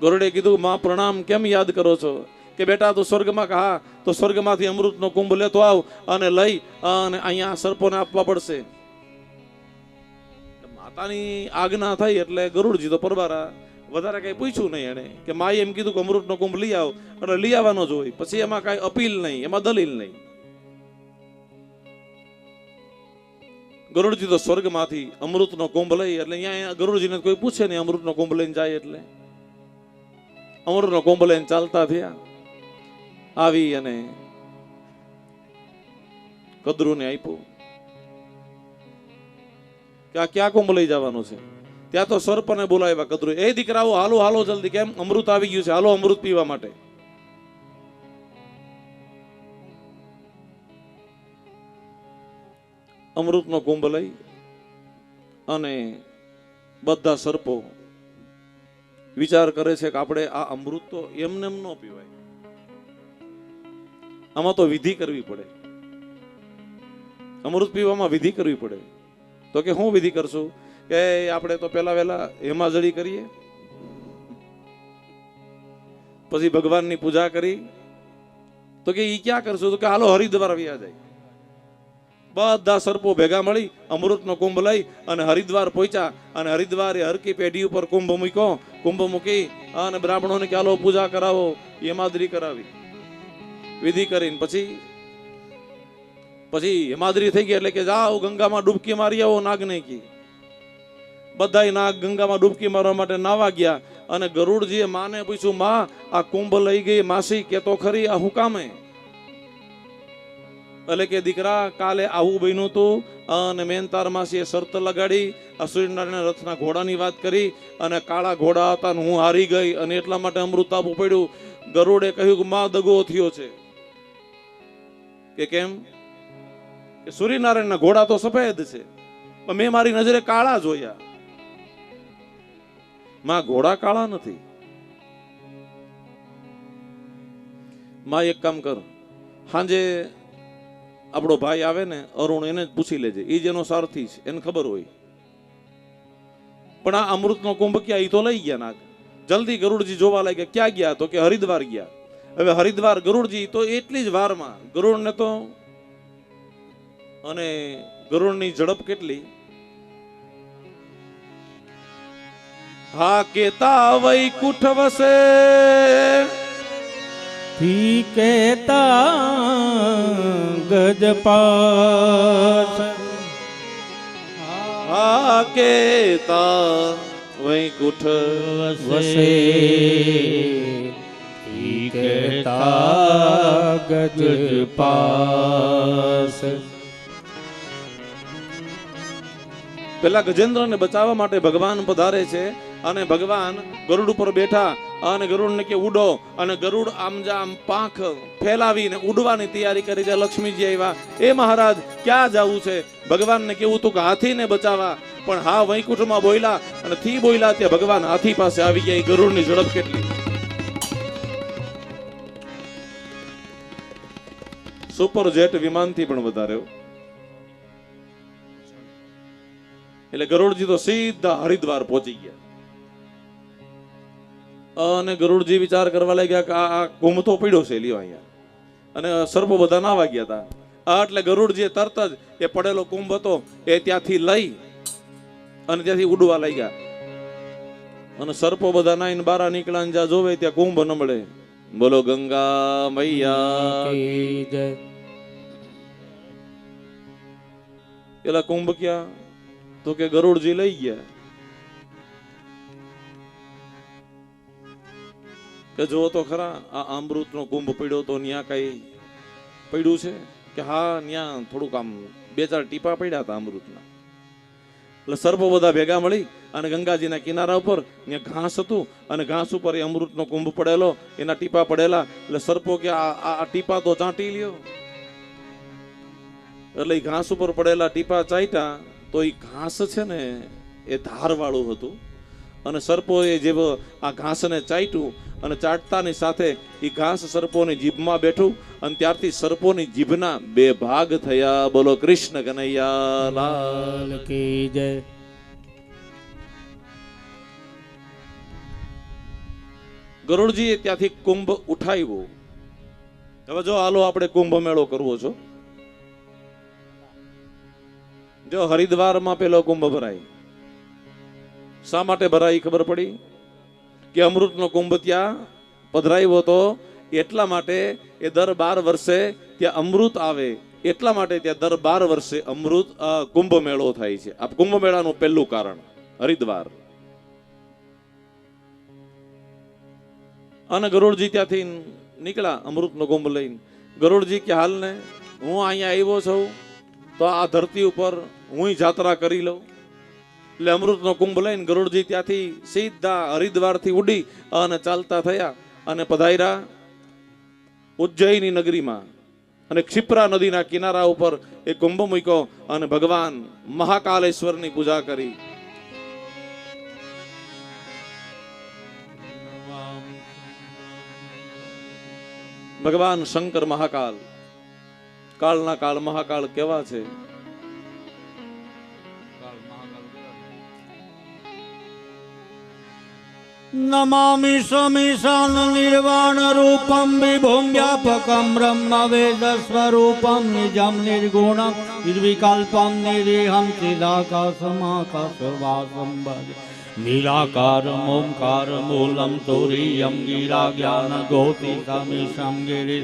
ગરુડે કીધું માં પ્રણામ, કેમ યાદ કરો છો? કે બેટા તું સ્વર્ગમાં કહા તો સ્વર્ગમાંથી અમૃતનો કુંભ લેતો આવ અને લઈ અને અહીંયા સર્પોને આપવા પડશે. માતાની આજ્ઞા થઈ એટલે ગરુડજી તો પરબારા, વધારે કઈ પૂછ્યું નહીં એને. કે માએ એમ કીધું કે અમૃતનો કુંભ લઈ આવ એટલે લઈ આવવાનો જ હોય. પછી એમાં કઈ અપીલ નહીં, એમાં દલીલ નહીં. ગરુડજી તો સ્વર્ગમાંથી અમૃતનો કુંભ લઈ એટલે અહીંયા ગરુડજીને કોઈ પૂછે નહીં. અમૃતનો કુંભ લઈને જાય એટલે અમૃતનો કુંભ લઈને ચાલતા થયા. આવી અને કદરુને આપ્યું કે આ ક્યાં કુંભ લઈ જવાનું છે? ત્યાં તો સર્પને બોલાવ્યા કદરુ. એ દીકરાઓ હાલો હાલો જલ્દી, કેમ અમૃત આવી ગયું છે, હાલો અમૃત પીવા માટે. અમૃતનો કુંભ લઈ અને બધા સર્પો વિચાર કરે છે કે આપણે આ અમૃત તો એમને એમ ન પીવાય, આમાં તો વિધિ કરવી પડે, અમૃત પીવામાં વિધિ કરવી પડે. તો કે હું વિધિ કરશું? કે આપણે તો પેલા વેલા હેમાજળી કરીએ, પછી ભગવાનની પૂજા કરી. તો કે ઈ ક્યાં કરશું? તો કે હાલો હરિદ્વાર વ્યા જાય. બધા સર્પો ભેગા મળી અમૃતનો કુંભ લઈ અને હરિદ્વાર પહોંચ્યા. અને હરિદ્વારે હરકી પેઢી ઉપર કુંભ મૂક્યો. કુંભ મૂકી અને બ્રાહ્મણોને કે હાલો પૂજા કરાવો, હેમાદ્રી કરાવી. વિધિ કરીને પછી હેમાદ્રી થઈ ગયા એટલે કે જાઓ ગંગામાં ડૂબકી મારી આવો નાગને કી. બધાય નાગ ગંગામાં ડૂબકી મારવા માટે નાવા ગયા. અને ગરુડજીએ માને પૂછ્યું, માં આ કુંભ લઈ ગઈ માસી કે તો ખરી, આ હું કામે? એટલે કે દીકરા કાલે આવું બન્યું હતું અને મેન તાર માસીએ શરત લગાડી, આ સૂર્યનારાયણ રથના ઘોડાની વાત કરી અને કાળા ઘોડા હતા ને હું હારી ગઈ અને એટલા માટે અમૃત આપવું પડ્યું. ગરુડે કહ્યું કે માં દગો થયો છે. કે કેમ? કે સૂર્યનારાયણના ઘોડા તો સફેદ છે પણ મેં મારી નજરે કાળા જોયા. માં ઘોડા કાળા નથી. માં એક કામ કર, સાંજે આપણો ભાઈ આવે ને અરુણ, એને જ પૂછી લેજે, એ જેનો સારથી છે, એને ખબર હોય. પણ આ અમૃતનો કુંભ ક્યાં? ઈ તો લઈ ગયા નાગ. જલ્દી ગરુડજી જોવા લાગ્યા. ક્યાં ગયા? તો કે હરિદ્વાર ગયા. હવે હરિદ્વાર ગરુડજી તો એટલી જ વારમાં, ગરુડને તો અને ગરુડની ઝડપ કેટલી! હા કેતા વૈકુંઠ વસે કેતા ગજપાસ, હા કેતા વૈકુંઠ વસે કેતા ગજપાસ. પેલા ગજેન્દ્રને બચાવવા માટે ભગવાન પધારે છે અને ભગવાન ગરુડ ઉપર બેઠા અને ગરુડને કે ઉડો, અને ગરુડ આમ પાંખ ફેલાવીને ઉડવાની તૈયારી કરી છે. લક્ષ્મીજી આવ્યા, એ મહારાજ ક્યાં જવું છે? ભગવાનને કેવું હતું કે હાથીને બચાવવા, પણ હા વૈકુંઠમાં બોલ્યા અને થી બોલ્યા ત્યાં ભગવાન હાથી પાસે આવી ગયા. ગરુડની ઝડપ કેટલી! સુપર જેટ વિમાનથી પણ વધારે. એટલે ગરુડજી તો સીધા હરિદ્વાર પહોંચી ગયા. અને ગરુડજી વિચાર કરવા લાગ્યા કે આ કુંભ તો પડ્યો છે લ્યો અહીંયા, અને સર્પો બધા નાવા ગયા હતા. એટલે ગરુડજીએ તરત જ એ પડેલો કુંભ હતો એ ત્યાંથી લઈ અને ત્યાંથી ઉડવા લાગ્યા. અને સર્પો બધા નાઈને બારા નીકળ્યા, જ્યાં જોવે ત્યાં કુંભ ન મળે. બોલો ગંગા મૈયા કી જય. પેલા કુંભ ક્યાં? તો કે ગરુડજી લઈ ગયા. કે જો તો ખરા આ અમૃતનો કુંભ પડ્યો તો ન્યા કઈ પડ્યું છે? કે હા ન્યા થોડુંક આમ 2-4 ટીપા પડ્યા હતા અમૃતના. એટલે સર્પો બધા ભેગા મળી અને ગંગાજીના કિનારા ઉપર ત્યાં ઘાસ હતું અને ઘાસ ઉપર એ અમૃતનો કુંભ પડેલો, એના ટીપા પડેલા. એટલે સર્પો કે આ ટીપા તો ચાટી લ્યો. એટલે એ ઘાસ ઉપર પડેલા ટીપા ચાટ્યા તો એ ઘાસ છે ને એ ધારવાળું હતું. અને સર્પોએ જે આ ઘાસને ચાટ્યું અને ચાટતાની સાથે એ ઘાસ સર્પોની જીભમાં બેઠું અને ત્યારથી સર્પોની જીભના 2 ભાગ થયા. બોલો કૃષ્ણ કનૈયા લાલ કી જય. ગરુડજીએ ત્યાંથી કુંભ ઉઠાવ્યો. હવે જો હાલો આપણે કુંભ મેળો કરવો છો. જો હરિદ્વારમાં પેલો કુંભ ભરાય. શા માટે ભરાય ખબર પડી? કે અમૃતનો કુંભ ત્યાં પધરાવ્યો હતો એટલા માટે એ દર 12 વર્ષે ત્યાં અમૃત આવે, એટલા માટે ત્યાં દર 12 વર્ષે અમૃત કુંભ મેળો થાય છે. આ કુંભ મેળાનું પહેલું કારણ હરિદ્વાર. અને ગરુડજી ત્યાંથી નીકળ્યા અમૃતનો કુંભ લઈને. ગરુડજી કે હાલ ને હું અહીંયા આવ્યો છું તો આ ધરતી ઉપર હું જાત્રા કરી લઉં. એટલે અમૃતનો કુંભ લઈને ગરુડજી ત્યાંથી સીધા હરિદ્વારથી ઉડી અને ચાલતા થયા અને પધાર્યા ઉજ્જૈની નગરીમાં. અને ક્ષિપ્રા નદીના કિનારા ઉપર એ કુંભ મૂક્યો અને ભગવાન મહાકાલેશ્વરની પૂજા કરી. ભગવાન શંકર મહાકાલ, કાળના કાળ મહાકાળ કેવા છે? નમામિ સ્વમીશાન નિર્વાણ રૂપમ વિભુમ વ્યાપકમ બ્રહ્મ વેદ સ્વરૂપમ નિજમ નિર્ગુણમ નિર્વિકલ્પમ નિરીહમ ચિદાકાશમાકાશવાસમ ભજ નીલાકારમ ઓમકાર મૂલમ તુરીયમ ગીરા જ્ઞાન ગોતિ સમીશમ ગિરી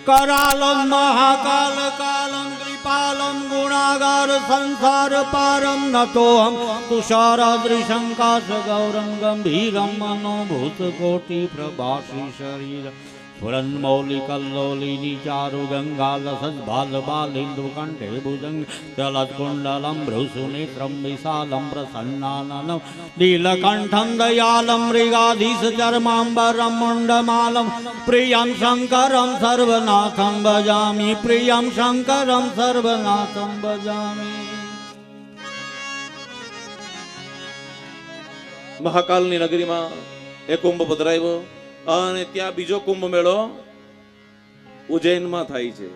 करालं महाकाल कालं कृपालं गुणागार संसार पारं नतोऽहं तुषारादृशं काशगौरं गम्भीरं मनोभूतकोटि प्रभासी शरीर स्फुरन्मौलिकल्लोलिनी चारु गङ्गालसद्बालबालेन्दुकण्ठे भुजङ्ग चलत्कुण्डलं भ्रूसुनेत्रं विशालं प्रसन्नाननं नीलकण्ठं दयालं मृगाधीशचर्माम्बरं मुण्डमालं प्रियं शङ्करं सर्वनाथं भजामि प्रियं शङ्करं सर्वनाथं भजामि। મહાકાલની નગરીમાં એક કુંભ પધરાવ્યો અને ત્યાં બીજો કુંભ મેળો ઉજ્જૈનમાં થાય છે.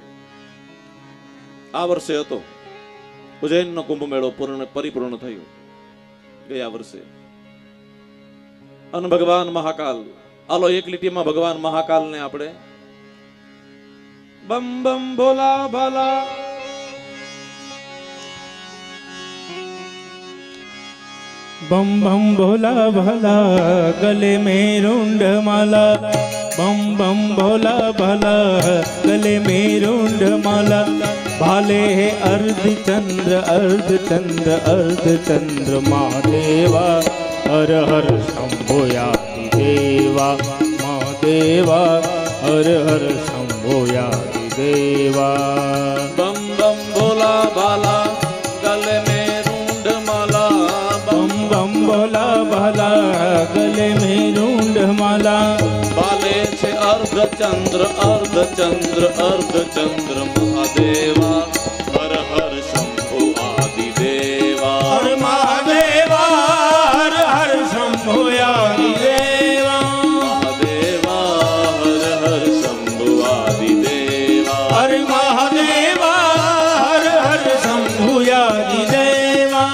આ વર્ષે હતો ઉજ્જૈનનો કુંભ મેળો પરિપૂર્ણ થયો ગયા વર્ષે. અને ભગવાન મહાકાલ, આલો એક લીટીમાં ભગવાન મહાકાલને આપણે બમ બમ ભોલા ભાલા बम बम भोला भला गले में रुंड माला बम बम भोला भला गले में रुंड माला भाले है अर्ध चंद्र महादेवा हर हर शंभो देवा महादेवा हर हर शंभो देवा बम बम भोला भाला गले में बम भोला भला गले में रूंड माला बाले छे अर्ध चंद्र महादेवा हर हर शंभो आदि देवा हर महादेवा हर हर शंभो आदि देवा महादेवा हर हर शंभो आदि देवा हर महादेवा हर हर शंभो आदि देवा।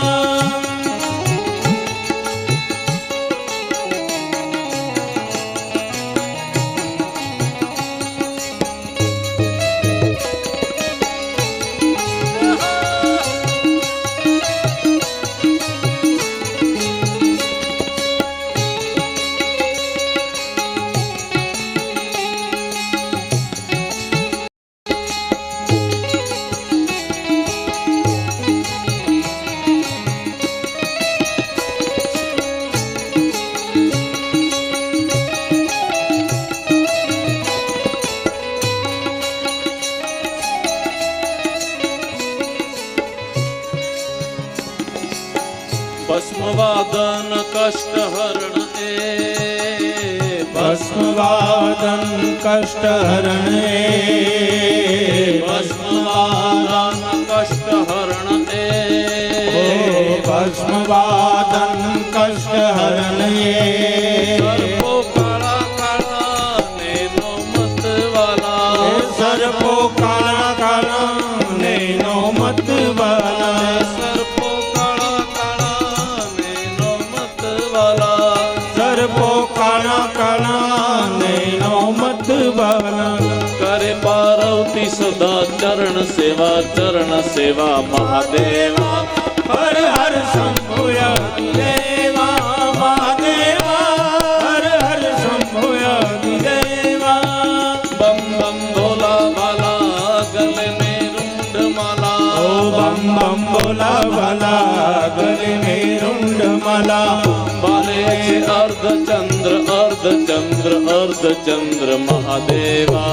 भस्मवादन कष्ट हरण भस्मवादन कष्ट हरण भस्मवादन कष्ट हरण भस्मवादन कष्ट हरण सर्पो काला काला नैनो मत वाला सर्पो काला काला नैनो मत वाला सर्पो काला काला नैनो मत वाला सर्पो काला काला नैनो मत वाला करे पार्वती सदा चरण सेवा महादेवा हर हर शंभो देवा महादेवा हर हर शंभो देवा। बम बम भोला भाला गले में रुंड माला ओ बम बम भोला भाला गले में रुंड माला बाले छे अर्ध चंद्र महादेवा